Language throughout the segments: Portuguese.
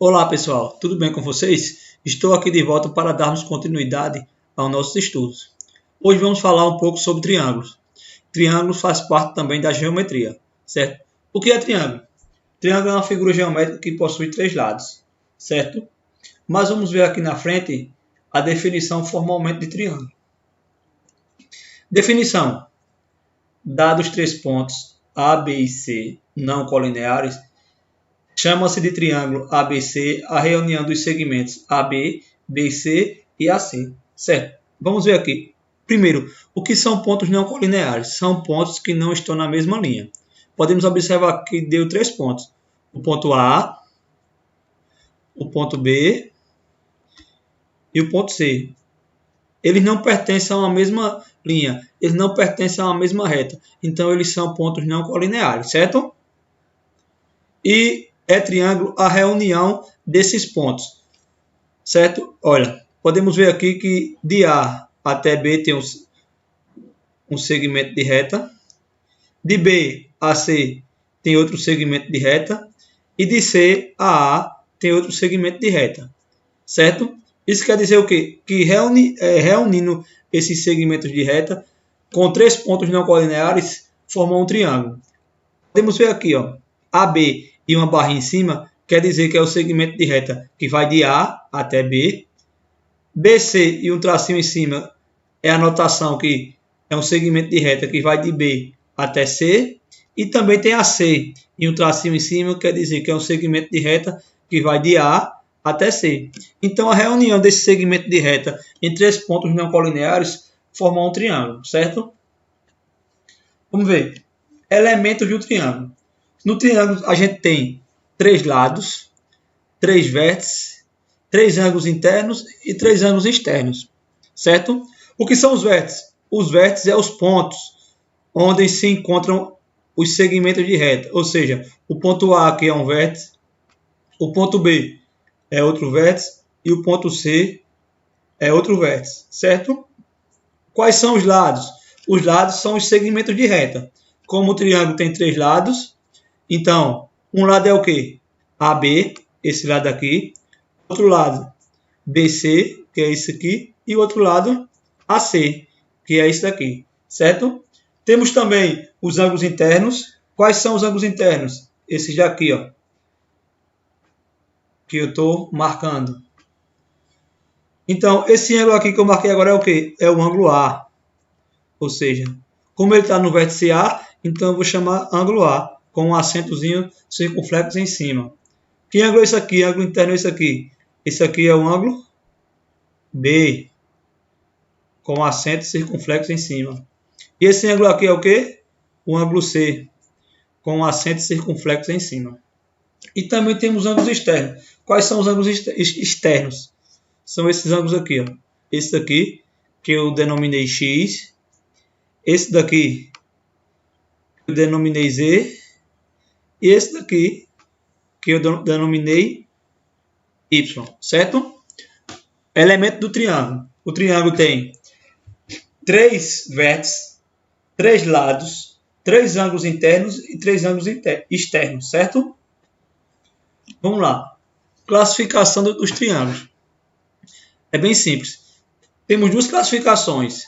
Olá pessoal, tudo bem com vocês? Estou aqui de volta para darmos continuidade aos nossos estudos. Hoje vamos falar um pouco sobre triângulos. Triângulos faz parte também da geometria, certo? O que é triângulo? Triângulo é uma figura geométrica que possui três lados, certo? Mas vamos ver aqui na frente a definição formalmente de triângulo. Definição: dados três pontos A, B e C não colineares, chama-se de triângulo ABC a reunião dos segmentos AB, BC e AC, certo? Vamos ver aqui. Primeiro, o que são pontos não colineares? São pontos que não estão na mesma linha. Podemos observar que deu três pontos. O ponto A, o ponto B e o ponto C. Eles não pertencem a uma mesma linha. Eles não pertencem a uma mesma reta. Então, eles são pontos não colineares, certo? E é triângulo a reunião desses pontos, certo? Olha, podemos ver aqui que de A até B tem um segmento de reta, de B a C tem outro segmento de reta e de C a A tem outro segmento de reta, certo? Isso quer dizer o quê? Que reunindo esses segmentos de reta com três pontos não colineares formam um triângulo. Podemos ver aqui, ó, AB e uma barra em cima, quer dizer que é o segmento de reta que vai de A até B. BC e um tracinho em cima é a notação que é um segmento de reta que vai de B até C. E também tem AC e um tracinho em cima, quer dizer que é um segmento de reta que vai de A até C. Então, a reunião desse segmento de reta em três pontos não colineares forma um triângulo, certo? Vamos ver. Elementos do triângulo. No triângulo, a gente tem três lados, três vértices, três ângulos internos e três ângulos externos, certo? O que são os vértices? Os vértices são os pontos onde se encontram os segmentos de reta, ou seja, o ponto A aqui é um vértice, o ponto B é outro vértice e o ponto C é outro vértice, certo? Quais são os lados? Os lados são os segmentos de reta. Como o triângulo tem três lados, então, um lado é o quê? AB, esse lado aqui. Outro lado, BC, que é esse aqui. E o outro lado, AC, que é esse daqui. Certo? Temos também os ângulos internos. Quais são os ângulos internos? Esses daqui, ó. Que eu estou marcando. Então, esse ângulo aqui que eu marquei agora é o quê? É o ângulo A. Ou seja, como ele está no vértice A, então eu vou chamar ângulo A, com um acentozinho circunflexo em cima. Que ângulo é esse aqui? Ângulo interno é esse aqui. Esse aqui é o ângulo B, com acento circunflexo em cima. E esse ângulo aqui é o quê? O ângulo C, com acento circunflexo em cima. E também temos ângulos externos. Quais são os ângulos externos? São esses ângulos aqui, ó. Esse daqui, que eu denominei X. Esse daqui, que eu denominei Z. E esse daqui, que eu denominei Y, certo? Elemento do triângulo. O triângulo tem três vértices, três lados, três ângulos internos e três ângulos externos, certo? Vamos lá. Classificação dos triângulos. É bem simples. Temos duas classificações.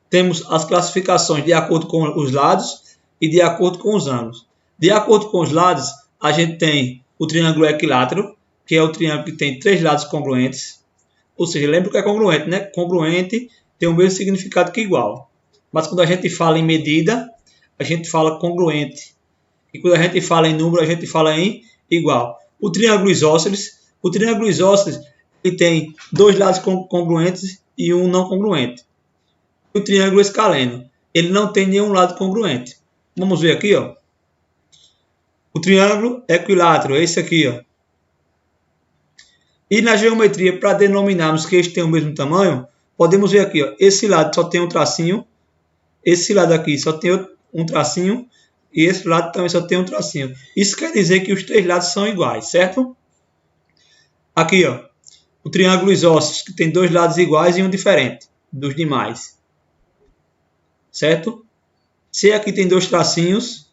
Temos as classificações de acordo com os lados e de acordo com os ângulos. De acordo com os lados, a gente tem o triângulo equilátero, que é o triângulo que tem três lados congruentes. Ou seja, lembra que é congruente, né? Congruente tem o mesmo significado que igual. Mas quando a gente fala em medida, a gente fala congruente. E quando a gente fala em número, a gente fala em igual. O triângulo isósceles ele tem dois lados congruentes e um não congruente. O triângulo escaleno, ele não tem nenhum lado congruente. Vamos ver aqui, ó. O triângulo equilátero é esse aqui, ó. E na geometria, para denominarmos que eles têm o mesmo tamanho, podemos ver aqui, ó. Esse lado só tem um tracinho, esse lado aqui só tem um tracinho e esse lado também só tem um tracinho. Isso quer dizer que os três lados são iguais, certo? Aqui, ó. O triângulo isósceles, que tem dois lados iguais e um diferente dos demais. Certo? Se aqui tem dois tracinhos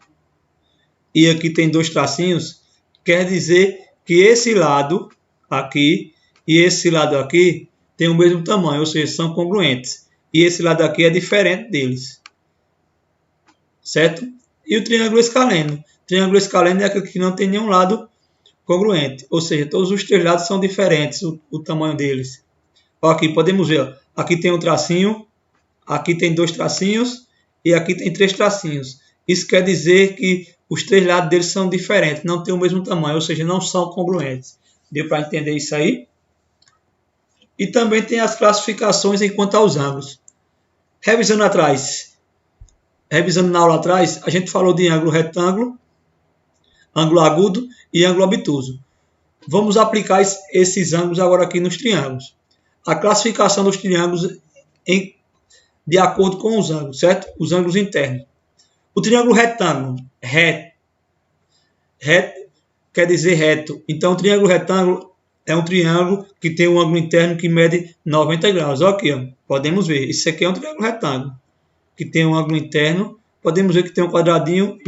e aqui tem dois tracinhos, quer dizer que esse lado aqui e esse lado aqui tem o mesmo tamanho, ou seja, são congruentes. E esse lado aqui é diferente deles. Certo? E o triângulo escaleno. O triângulo escaleno é aquele que não tem nenhum lado congruente. Ou seja, todos os três lados são diferentes, o tamanho deles. Ó, aqui podemos ver, ó, aqui tem um tracinho, aqui tem dois tracinhos e aqui tem três tracinhos. Isso quer dizer que os três lados deles são diferentes, não têm o mesmo tamanho, ou seja, não são congruentes. Deu para entender isso aí? E também tem as classificações em quanto aos ângulos. Revisando na aula atrás, a gente falou de ângulo retângulo, ângulo agudo e ângulo obtuso. Vamos aplicar esses ângulos agora aqui nos triângulos. A classificação dos triângulos de acordo com os ângulos, certo? Os ângulos internos. O triângulo retângulo, reto quer dizer reto. Então, o triângulo retângulo é um triângulo que tem um ângulo interno que mede 90 graus. Aqui, ó, podemos ver. Isso aqui é um triângulo retângulo que tem um ângulo interno. Podemos ver que tem um quadradinho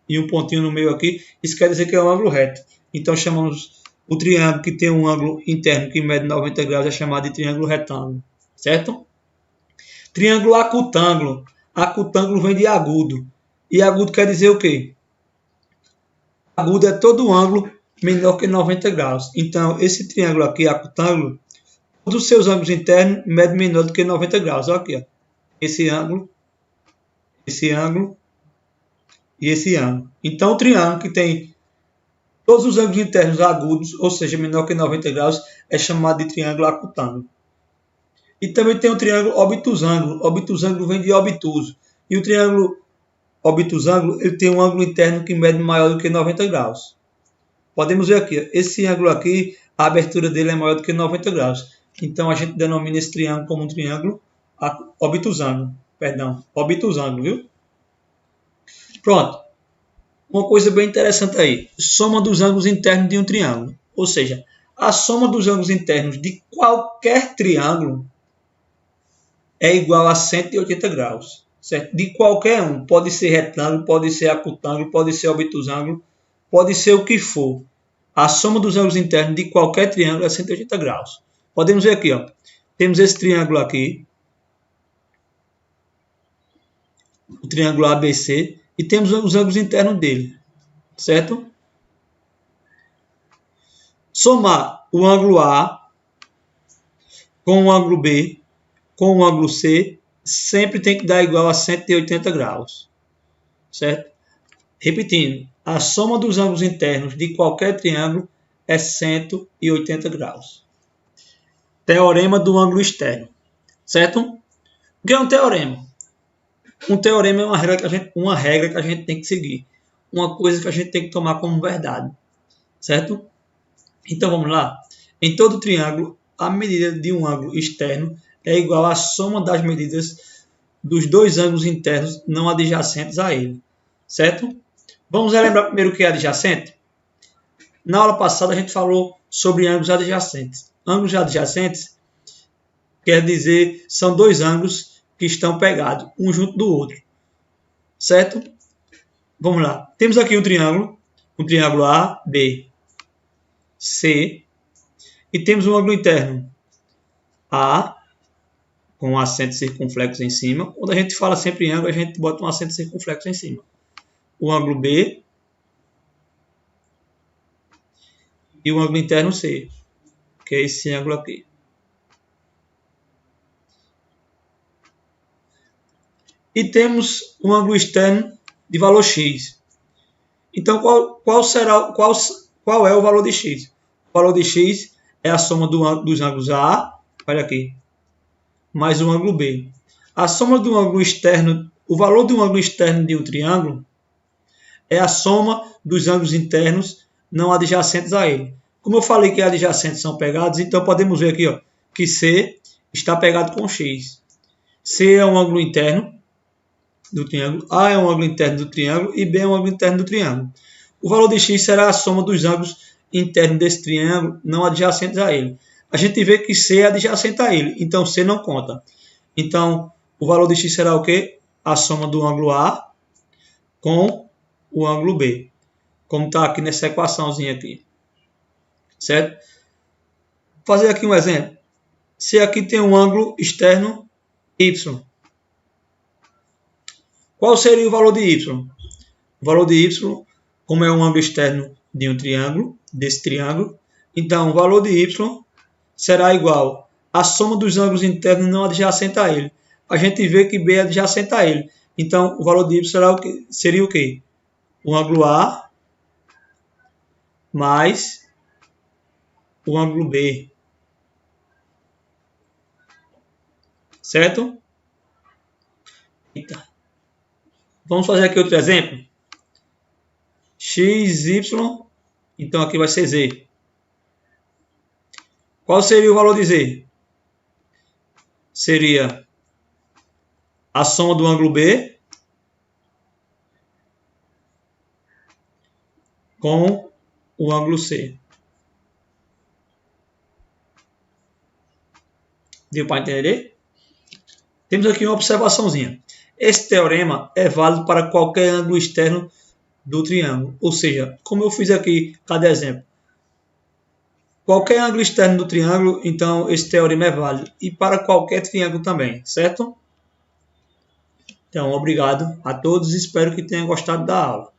e um pontinho no meio aqui. Isso quer dizer que é um ângulo reto. Então, chamamos o triângulo que tem um ângulo interno que mede 90 graus é chamado de triângulo retângulo. Certo? Triângulo acutângulo. Acutângulo vem de agudo. E agudo quer dizer o quê? Agudo é todo ângulo menor que 90 graus. Então, esse triângulo aqui, acutângulo, todos os seus ângulos internos medem menor do que 90 graus. Olha aqui, ó. Esse ângulo e esse ângulo. Então, o triângulo que tem todos os ângulos internos agudos, ou seja, menor que 90 graus, é chamado de triângulo acutângulo. E também tem o triângulo obtusângulo. Obtusângulo vem de obtuso. E o triângulo obtusângulo ele tem um ângulo interno que mede maior do que 90 graus. Podemos ver aqui, esse ângulo aqui, a abertura dele é maior do que 90 graus. Então, a gente denomina esse triângulo como um triângulo obtusângulo. Obtusângulo, viu? Pronto. Uma coisa bem interessante aí. Soma dos ângulos internos de um triângulo. Ou seja, a soma dos ângulos internos de qualquer triângulo é igual a 180 graus. Certo? De qualquer um. Pode ser retângulo, pode ser acutângulo, pode ser obtusângulo, pode ser o que for. A soma dos ângulos internos de qualquer triângulo é 180 graus. Podemos ver aqui, ó. Temos esse triângulo aqui. O triângulo ABC. E temos os ângulos internos dele. Certo? Somar o ângulo A com o ângulo B com o ângulo C sempre tem que dar igual a 180 graus. Certo? Repetindo, a soma dos ângulos internos de qualquer triângulo é 180 graus. Teorema do ângulo externo. Certo? O que é um teorema? Um teorema é uma regra que a gente tem que seguir. Uma coisa que a gente tem que tomar como verdade. Certo? Então vamos lá. Em todo triângulo, a medida de um ângulo externo é igual à soma das medidas dos dois ângulos internos não adjacentes a ele. Certo? Vamos relembrar primeiro o que é adjacente? Na aula passada a gente falou sobre ângulos adjacentes. Ângulos adjacentes quer dizer são dois ângulos que estão pegados, um junto do outro. Certo? Vamos lá. Temos aqui um triângulo A, B, C, e temos um ângulo interno A, com um acento circunflexo em cima. Quando a gente fala sempre em ângulo, a gente bota um acento circunflexo em cima. O ângulo B e o ângulo interno C, que é esse ângulo aqui. E temos um ângulo externo de valor x. Então, qual é o valor de x? O valor de x é a soma dos ângulos A, olha aqui, mais o ângulo B. A soma do ângulo externo, o valor do ângulo externo de um triângulo é a soma dos ângulos internos não adjacentes a ele. Como eu falei que adjacentes são pegados, então podemos ver aqui, ó, que C está pegado com x. C é um ângulo interno do triângulo, A é um ângulo interno do triângulo e B é um ângulo interno do triângulo. O valor de x será a soma dos ângulos internos desse triângulo não adjacentes a ele. A gente vê que C é adjacente a ele, então C não conta. Então, o valor de x será o quê? A soma do ângulo A com o ângulo B, como está aqui nessa equaçãozinha aqui. certo? Vou fazer aqui um exemplo. Se aqui tem um ângulo externo y, qual seria o valor de y? O valor de y, como é um ângulo externo de um triângulo, desse triângulo, então o valor de y será igual à soma dos ângulos internos não adjacentes a ele. A gente vê que B é adjacente a ele. Então o valor de y seria o quê? O ângulo A mais o ângulo B. Certo? Eita. Vamos fazer aqui outro exemplo. X, Y, então aqui vai ser Z. Qual seria o valor de Z? Seria a soma do ângulo B com o ângulo C. Deu para entender? Temos aqui uma observaçãozinha. Esse teorema é válido para qualquer ângulo externo do triângulo. Ou seja, como eu fiz aqui cada exemplo. Qualquer ângulo externo do triângulo, então esse teorema é válido. E para qualquer triângulo também, certo? Então, obrigado a todos e espero que tenham gostado da aula.